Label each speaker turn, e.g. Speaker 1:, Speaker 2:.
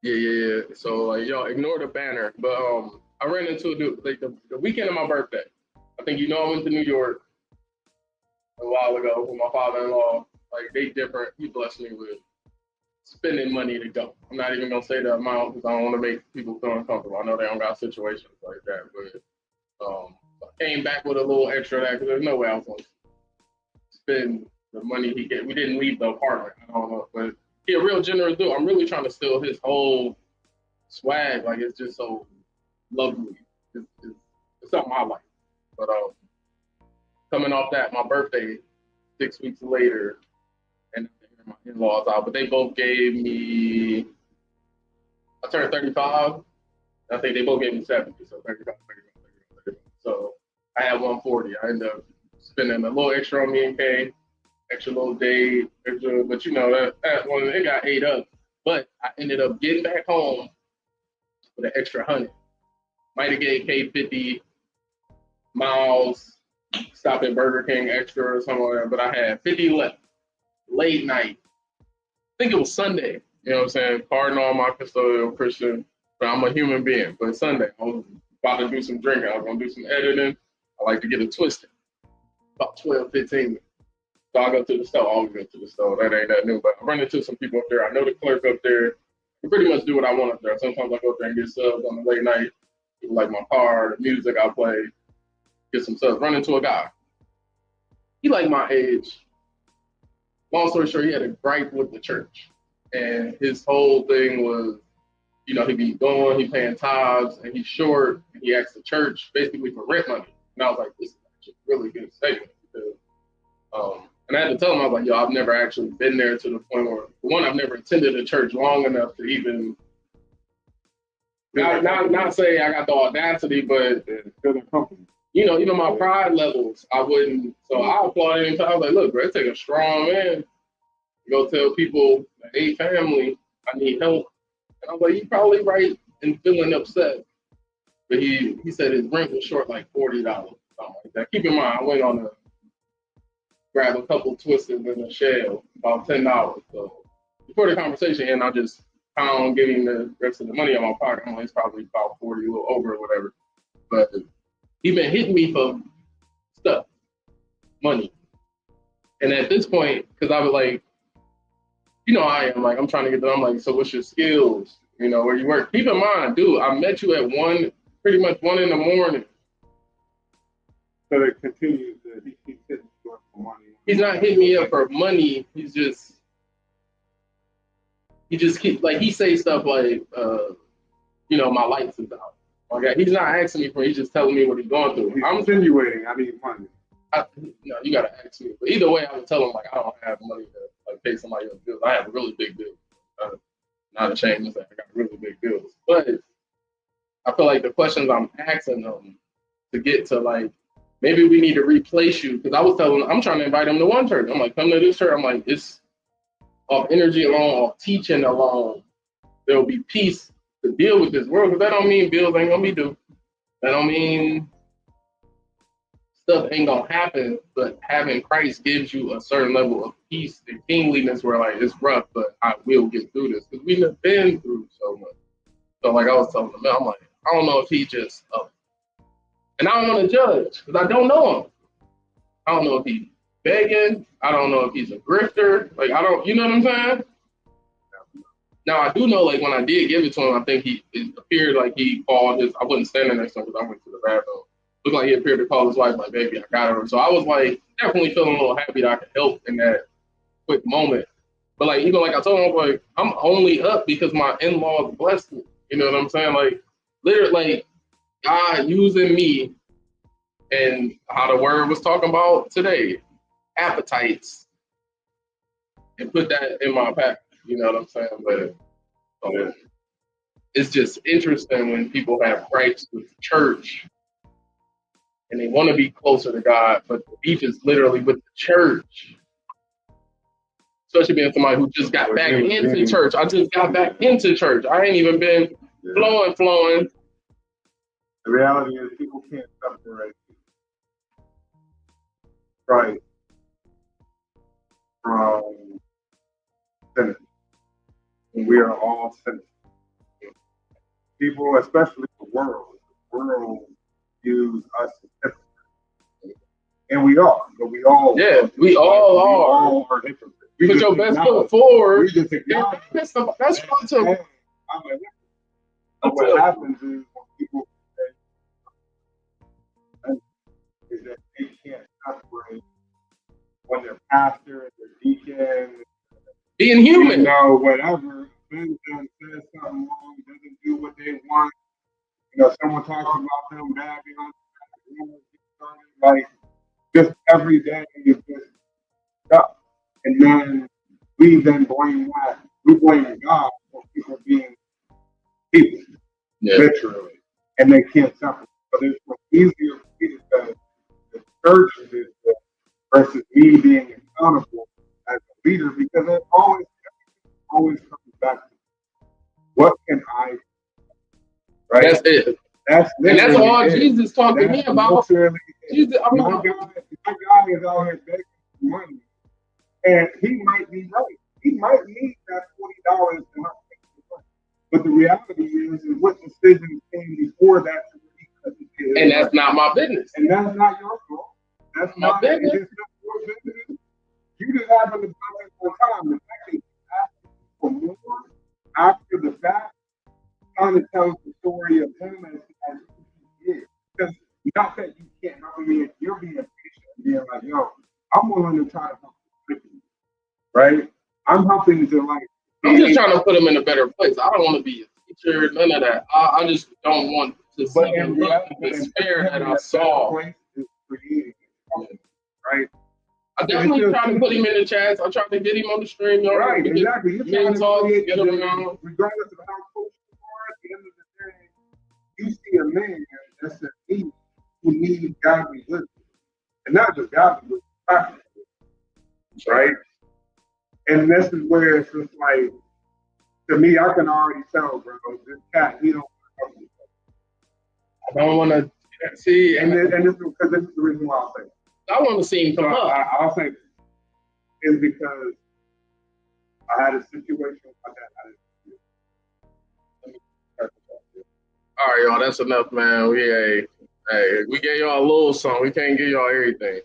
Speaker 1: Yeah. So like, yo, ignore the banner. But I ran into a dude like the weekend of my birthday. I think I went to New York a while ago with my father-in-law. Like they different. He blessed me with spending money to go. I'm not even gonna say the amount because I don't want to make people feel uncomfortable. I know they don't got situations like that, but I came back with a little extra of that because there's no way I was gonna spend the money he get. We didn't leave the apartment. I don't know, but he a real generous dude. I'm really trying to steal his whole swag. Like it's just so lovely. It's something I like. But coming off that, my birthday 6 weeks later, and my in-laws out, but they both gave me. I turned 35. I think they both gave me 70, so 35, 35, 35, 35. So I had 140. I ended up spending a little extra on me and Kay, extra little day, extra, but that one it got ate up. But I ended up getting back home with an extra 100. Might have gave Kay 50 miles, stop at Burger King extra or somewhere, but I had 50 left. Late night. I think it was Sunday. You know what I'm saying? Pardon all my custodial Christian, but I'm a human being. But Sunday, I was about to do some drinking. I was going to do some editing. I like to get it twisted. About 12, 15. So I go to the store. I always go to the store. That ain't that new. But I run into some people up there. I know the clerk up there. I pretty much do what I want up there. Sometimes I go up there and get subs on the late night. People like my car, the music I play, get some subs. Run into a guy. He like my age. Long story short, he had a gripe with the church. And his whole thing was, he be going, he paying tithes, and he's short, and he asked the church basically for rent money. And I was like, this is actually a really good statement because and I had to tell him, I was like, yo, I've never actually been there to the point where, for one, I've never attended a church long enough to even not say I got the audacity, but my pride levels, I wouldn't. So I applaud him. I was like, look, bro, it takes a strong man to go tell people, hey, family, I need help. And I was like, you probably right in feeling upset. But he said his rent was short like $40, something like that. Keep in mind, I went on to grab a couple twisters in a shell, about $10. So before the conversation ended, I just found getting the rest of the money out of my pocket. I'm like, it's probably about 40, a little over or whatever. But he been hitting me for stuff, money. And at this point, because I was like, I am like, I'm trying to get them. I'm like, so what's your skills? Where you work. Keep in mind, dude, I met you at pretty much 1 in the morning.
Speaker 2: So it continues that he keeps hitting you up for money.
Speaker 1: He's not hitting me up for money. He just keep like he say stuff like, my lights is out. Okay, he's not asking me for. He's just telling me what he's going through.
Speaker 2: I'm insinuating I need money.
Speaker 1: No, you gotta ask me. But either way, I would tell him like I don't have money to pay somebody else's bills. I have really big bills. Not ashamed to say I got really big bills. But I feel like the questions I'm asking them to get to like maybe we need to replace you because I was telling I'm trying to invite them to one church. I'm like, come to this church. I'm like, it's off energy alone, off teaching alone. There'll be peace to deal with this world. Because that don't mean bills ain't gonna be due. That don't mean stuff ain't gonna happen, but having Christ gives you a certain level of peace and kingliness where like it's rough, but I will get through this because we've been through so much. So like I was telling him, I'm like, I don't know if he just and I don't want to judge because I don't know him. I don't know if he's begging. I don't know if he's a grifter. Like I don't, you know what I'm saying? Now I do know like when I did give it to him, I think it appeared like he called his. I wasn't standing next to him because I went to the bathroom. Looked like he appeared to call his wife, like, baby, I got her. So I was like, definitely feeling a little happy that I could help in that quick moment. But like, even like I told him, like, I'm only up because my in-laws blessed me. You know what I'm saying? Like, literally, like, God using me and how the word was talking about today, appetites, and put that in my pack. You know what I'm saying? But it's just interesting when people have gripes with the church and they want to be closer to God, but the beef is literally with the church. Especially being somebody who just got back into church. I just got back into church. I ain't even been flowing.
Speaker 2: The reality is people can't separate Christ from sinners. We are all sinners. People, especially the world views us as hypocrites. And we are, but we all
Speaker 1: Yeah, we all are.
Speaker 2: hypocrites.
Speaker 1: Put your best foot forward.
Speaker 2: We just acknowledge
Speaker 1: that's fun too.
Speaker 2: hey, I'm a hypocrite. But what happens is when people say is that they can't separate when their pastor and their deacon,
Speaker 1: being human,
Speaker 2: you know, whatever, says something wrong, doesn't do what they want. You know, someone talks about them bad behind like just every day is just stuff. And then we then blame that. We blame God for people being people, literally. And they can't separate. But it's much easier for me to say the church did this versus me being accountable as a leader because it always comes back to what can I do? Right?
Speaker 1: That's it. And that's all Jesus talked to me about. Jesus,
Speaker 2: my guy is out here begging for money. And he might be right. He might need that $40 to not pay the money. But the reality is what decisions came before that to
Speaker 1: and that's not my business.
Speaker 2: And that's not your fault. That's
Speaker 1: my business.
Speaker 2: It's not your business. You just happen to come in for time. The fact that you ask for more after the fact kind of tells the story of him as he is. Because not that you can't, I mean, you're being patient and being like, yo, I'm willing to try to help you, right? I'm helping to like.
Speaker 1: I'm just trying to put him in a better place. I don't want to be a teacher, none of that. I just don't want to see him look at the despair that I saw.
Speaker 2: Right?
Speaker 1: I definitely try to put him in the chats. I try to get him on the stream.
Speaker 2: Right, exactly. You're trying to
Speaker 1: talk,
Speaker 2: get
Speaker 1: him around.
Speaker 2: Regardless of how close you are, at the end of the day, you see a man that's a need who needs godly wisdom. And not just godly wisdom, practical wisdom. Right? And this is where it's just like, to me, I can already tell, bro, this cat, he don't
Speaker 1: I don't want to see.
Speaker 2: And this is because this is the reason why I'll say it.
Speaker 1: I want to see him come up.
Speaker 2: I'll say is because I had a situation like that.
Speaker 1: All right, y'all, that's enough, man. We gave y'all a little something. We can't give y'all everything.